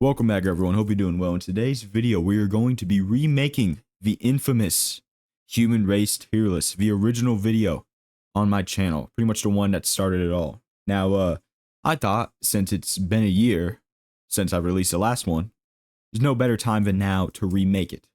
Welcome back, everyone. Hope you're doing well. In today's video, we are going to be remaking the infamous human race tier list, the original video on my channel, pretty much the one that started it all. Now, I thought since it's been a year since I released the last one, there's no better time than now to remake it.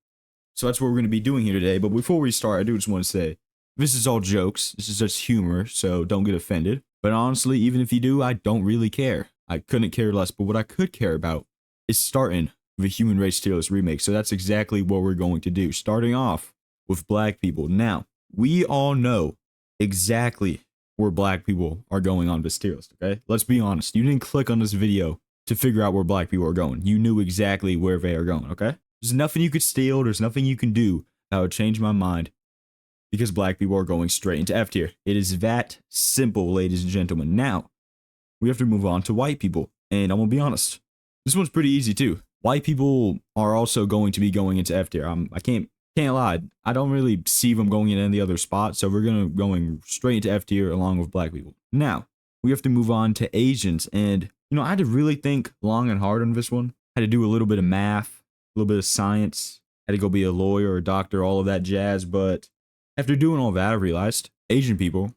So that's what we're going to be doing here today. But before we start, I do just want to say, this is all jokes. This is just humor, so don't get offended. But honestly, even if you do, I don't really care. I couldn't care less. But what I could care about is starting with a human race tier list remake. So that's exactly what we're going to do. Starting off with black people. Now, we all know exactly where black people are going on this tier list, okay? Let's be honest. You didn't click on this video to figure out where black people are going. You knew exactly where they are going, okay? There's nothing you could steal. There's nothing you can do that would change my mind because black people are going straight into F tier. It is that simple, ladies and gentlemen. Now, we have to move on to white people. And I'm going to be honest. This one's pretty easy too. White people are also going to be going into F tier. I can't lie. I don't really see them going in any other spot. So we're going straight into F tier along with black people. Now, we have to move on to Asians. And, I had to really think long and hard on this one. I had to do a little bit of math, a little bit of science. I had to go be a lawyer or a doctor, all of that jazz. But after doing all that, I realized Asian people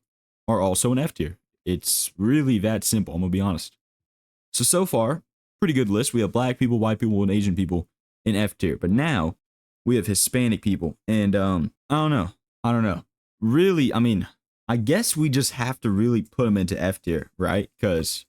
are also in F tier. It's really that simple. I'm going to be honest. So far, pretty good list. We have black people, white people, and Asian people in F tier. But now we have Hispanic people. And I don't know. Really, I guess we just have to really put them into F tier, right? Because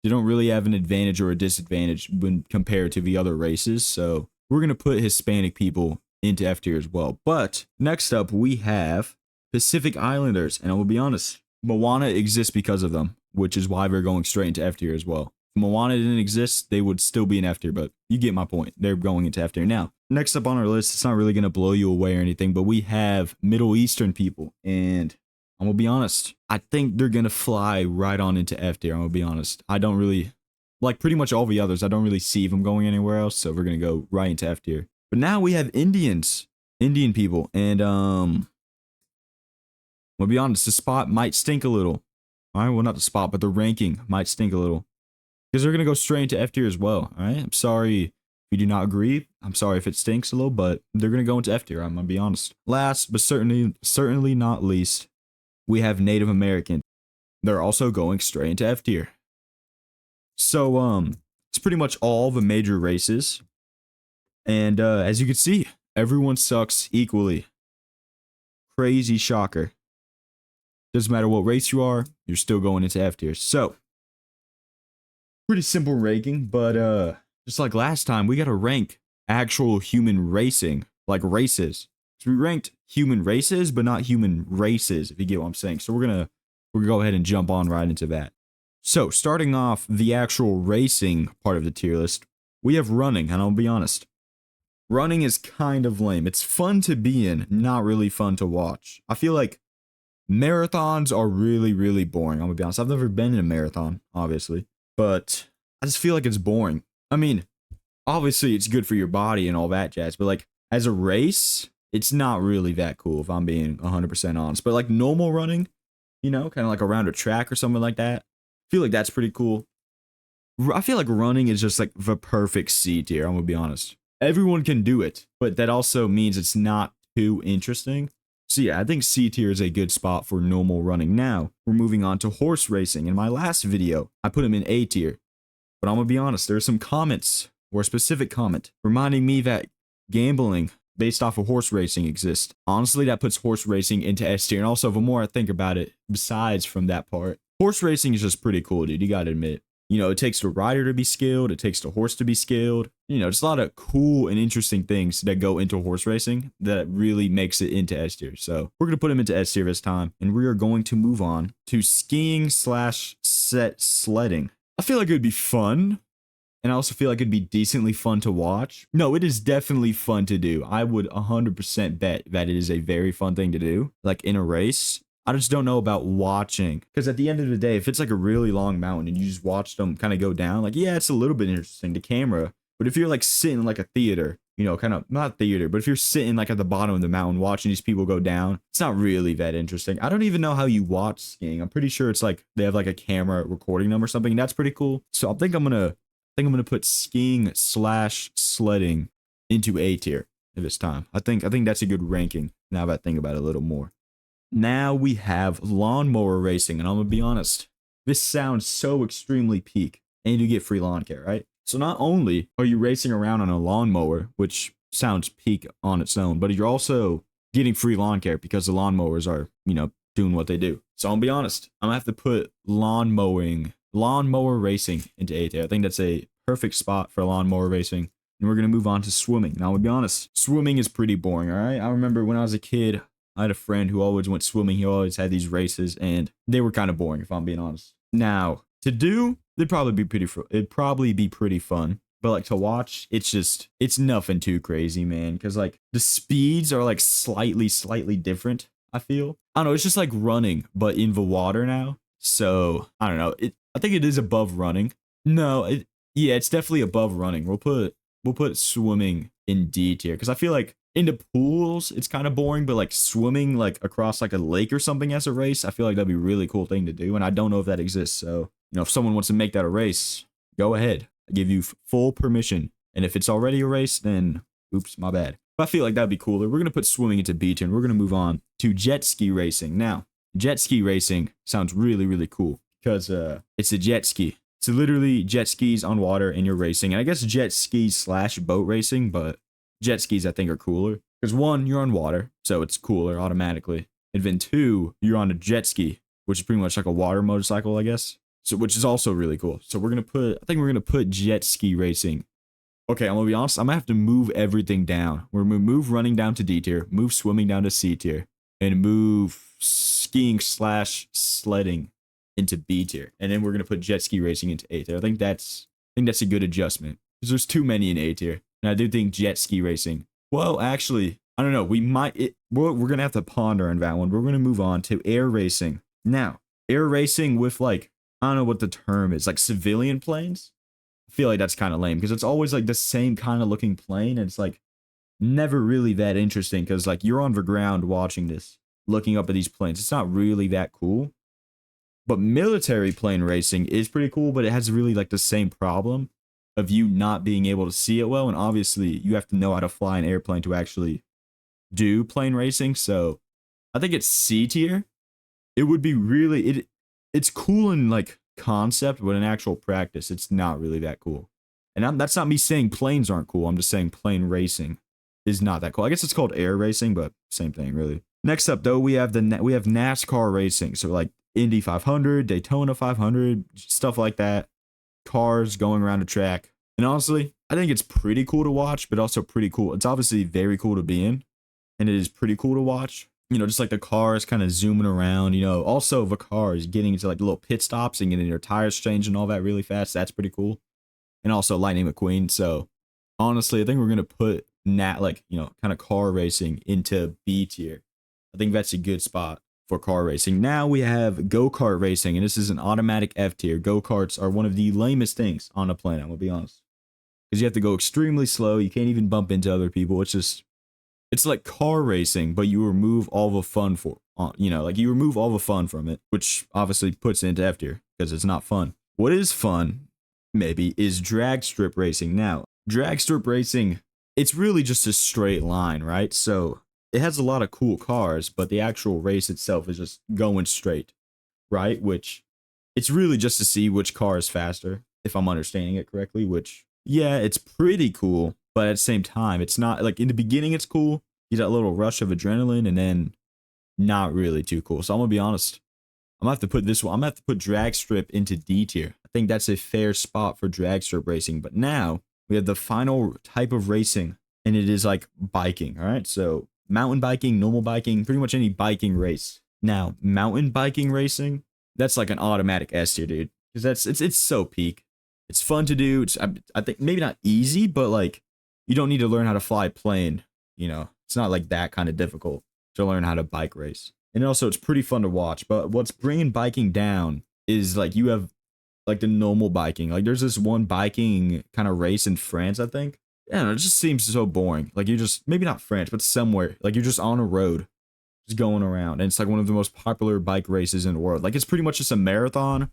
they don't really have an advantage or a disadvantage when compared to the other races. So we're going to put Hispanic people into F tier as well. But next up, we have Pacific Islanders. And I will be honest, Moana exists because of them, which is why we're going straight into F tier as well. If Moana didn't exist, they would still be in F tier, but you get my point. They're going into F tier. Now, next up on our list, it's not really going to blow you away or anything, but we have Middle Eastern people. And I'm going to be honest, I think they're going to fly right on into F tier. I'm going to be honest. I don't really, like pretty much all the others, I don't really see them going anywhere else, so we're going to go right into F tier. But now we have Indian people. And I'm going to be honest, the spot might stink a little. All right, well, not the spot, but the ranking might stink a little. Because they're going to go straight into F tier as well, all right? I'm sorry if you do not agree. I'm sorry if it stinks a little, but they're going to go into F tier, I'm going to be honest. Last, but certainly not least, we have Native American. They're also going straight into F tier. So, it's pretty much all the major races. And as you can see, everyone sucks equally. Crazy shocker. Doesn't matter what race you are, you're still going into F tier. So, pretty simple ranking, but just like last time, we got to rank actual human racing, like races. So we ranked human races, but not human races, if you get what I'm saying. So we're gonna go ahead and jump on right into that. So starting off the actual racing part of the tier list, we have running, and I'll be honest, running is kind of lame. It's fun to be in, not really fun to watch. I feel like marathons are really, really boring. I'm gonna be honest. I've never been in a marathon, obviously. But I just feel like it's boring. Obviously it's good for your body and all that jazz, but like as a race, it's not really that cool if I'm being 100% honest. But like normal running, kind of like around a track or something like that, I feel like that's pretty cool. I feel like running is just like the perfect C tier, I'm gonna be honest. Everyone can do it, but that also means it's not too interesting. So yeah, I think C tier is a good spot for normal running. Now, we're moving on to horse racing. In my last video, I put him in A tier. But I'm going to be honest, there are some comments, or a specific comment, reminding me that gambling based off of horse racing exists. Honestly, that puts horse racing into S tier. And also, the more I think about it, besides from that part, horse racing is just pretty cool, dude. You got to admit. It takes the rider to be skilled. It takes the horse to be skilled. Just a lot of cool and interesting things that go into horse racing that really makes it into S tier. So we're going to put him into S tier this time. And we are going to move on to skiing / set sledding. I feel like it would be fun. And I also feel like it'd be decently fun to watch. No, it is definitely fun to do. I would 100% bet that it is a very fun thing to do. Like in a race. I just don't know about watching, because at the end of the day, if it's like a really long mountain and you just watch them kind of go down, like, yeah, it's a little bit interesting to camera. But if you're like sitting in like a theater, kind of not theater, but if you're sitting like at the bottom of the mountain watching these people go down, it's not really that interesting. I don't even know how you watch skiing. I'm pretty sure it's like they have like a camera recording them or something. And that's pretty cool. So I think I'm think I'm gonna put skiing slash sledding into A tier this time. I think that's a good ranking now that I think about it a little more. Now we have lawnmower racing, and I'm gonna be honest, this sounds so extremely peak, and you get free lawn care, right? So not only are you racing around on a lawnmower, which sounds peak on its own, but you're also getting free lawn care because the lawnmowers are, doing what they do. So I'm gonna be honest, I'm gonna have to put lawnmower racing into A tier. I think that's a perfect spot for lawnmower racing. And we're gonna move on to swimming. Now, I'm gonna be honest, swimming is pretty boring, all right? I remember when I was a kid, I had a friend who always went swimming. He always had these races, and they were kind of boring, if I'm being honest. Now, to do, it'd probably be pretty fun. But like to watch, it's nothing too crazy, man. Because like the speeds are like slightly different. I feel. I don't know. It's just like running, but in the water now. So I don't know. I think it is above running. No, yeah, it's definitely above running. We'll put swimming in D tier because I feel like into pools it's kind of boring, but like swimming like across like a lake or something as a race, I feel like that'd be a really cool thing to do, and I don't know if that exists. So if someone wants to make that a race, go ahead. I give you full permission, and if it's already a race, then oops, my bad. But I feel like that'd be cooler. We're gonna put swimming into B tier, and we're gonna move on to jet ski racing. Now, jet ski racing sounds really cool because it's a jet ski. So literally jet skis on water and you're racing. And I guess jet skis slash boat racing, but jet skis I think are cooler. Because one, you're on water, so it's cooler automatically. And then two, you're on a jet ski, which is pretty much like a water motorcycle, I guess. So which is also really cool. So I think we're gonna put jet ski racing. Okay, I'm gonna be honest, I'm gonna have to move everything down. We're gonna move running down to D tier, move swimming down to C tier, and move skiing slash sledding into B tier, and then we're gonna put jet ski racing into A tier. I think that's a good adjustment because there's too many in A tier, and I do think jet ski racing. Well, actually, I don't know. We're gonna have to ponder on that one. We're gonna move on to air racing now. Air racing with like I don't know what the term is, like civilian planes. I feel like that's kind of lame because it's always like the same kind of looking plane, and it's like never really that interesting because like you're on the ground watching this, looking up at these planes. It's not really that cool. But military plane racing is pretty cool, but it has really like the same problem of you not being able to see it well. And obviously you have to know how to fly an airplane to actually do plane racing. So I think it's C tier. It would be it's cool in like concept, but in actual practice, it's not really that cool. And that's not me saying planes aren't cool. I'm just saying plane racing is not that cool. I guess it's called air racing, but same thing really. Next up though, we have NASCAR racing. So like Indy 500, Daytona 500, stuff like that. Cars going around a track. And honestly, I think it's pretty cool to watch, but also pretty cool. It's obviously very cool to be in, and it is pretty cool to watch. Just like the cars kind of zooming around, also the cars getting into like little pit stops and getting their tires changed and all that really fast. That's pretty cool. And also Lightning McQueen. So honestly, I think we're going to put kind of car racing into B tier. I think that's a good spot for car racing. Now we have go-kart racing, and this is an automatic F tier. Go-karts are one of the lamest things on the planet, I'm gonna be honest. Because you have to go extremely slow, you can't even bump into other people. It's like car racing, but you remove all the fun you remove all the fun from it, which obviously puts it into F tier, because it's not fun. What is fun, maybe, is drag strip racing. Now, drag strip racing, it's really just a straight line, right? So it has a lot of cool cars, but the actual race itself is just going straight, right? Which it's really just to see which car is faster, if I'm understanding it correctly, which, yeah, it's pretty cool, but at the same time, it's not like in the beginning, it's cool. You get that little rush of adrenaline, and then not really too cool. So I'm gonna be honest, I'm gonna have to put this one, I'm gonna have to put drag strip into D tier. I think that's a fair spot for drag strip racing. But now we have the final type of racing, and it is like biking, all right? So mountain biking, normal biking, pretty much any biking race. Now, mountain biking racing, that's like an automatic S tier, dude. Because it's so peak. It's fun to do. I think maybe not easy, but like you don't need to learn how to fly a plane. It's not like that kind of difficult to learn how to bike race. And also, it's pretty fun to watch. But what's bringing biking down is like you have like the normal biking. Like there's this one biking kind of race in France, I think. I don't know, it just seems so boring. Like you're just, maybe not France, but somewhere. Like you're just on a road, just going around. And it's like one of the most popular bike races in the world. Like it's pretty much just a marathon,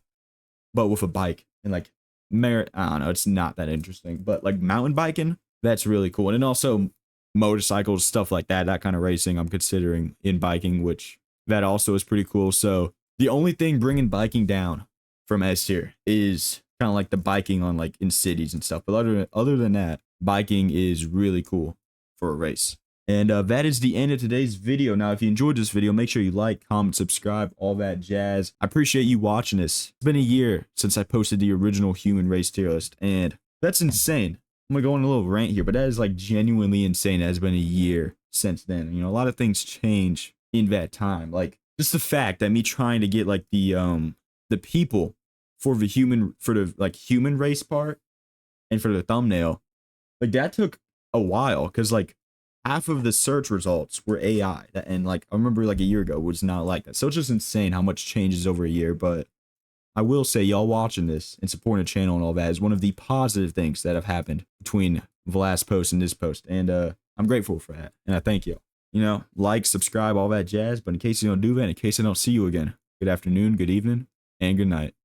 but with a bike. And like I don't know, it's not that interesting, but like mountain biking, that's really cool. And then also motorcycles, stuff like that, that kind of racing I'm considering in biking, which that also is pretty cool. So the only thing bringing biking down from S tier is kind of like the biking on like in cities and stuff. But other than that, biking is really cool for a race. And that is the end of today's video. Now, if you enjoyed this video, make sure you like, comment, subscribe, all that jazz. I appreciate you watching this. It's been a year since I posted the original human race tier list, and that's insane. I'm gonna go on a little rant here, but that is like genuinely insane. It has been a year since then. You know, a lot of things change in that time. Like just the fact that me trying to get like the people for the human race part and for the thumbnail, like that took a while because like half of the search results were AI, and like I remember like a year ago was not like that. So it's just insane how much changes over a year. But I will say y'all watching this and supporting the channel and all that is one of the positive things that have happened between the last post and this post, and I'm grateful for that, and I thank you. You know, like, subscribe, all that jazz. But in case you don't do that, in case I don't see you again, good afternoon, good evening, and good night.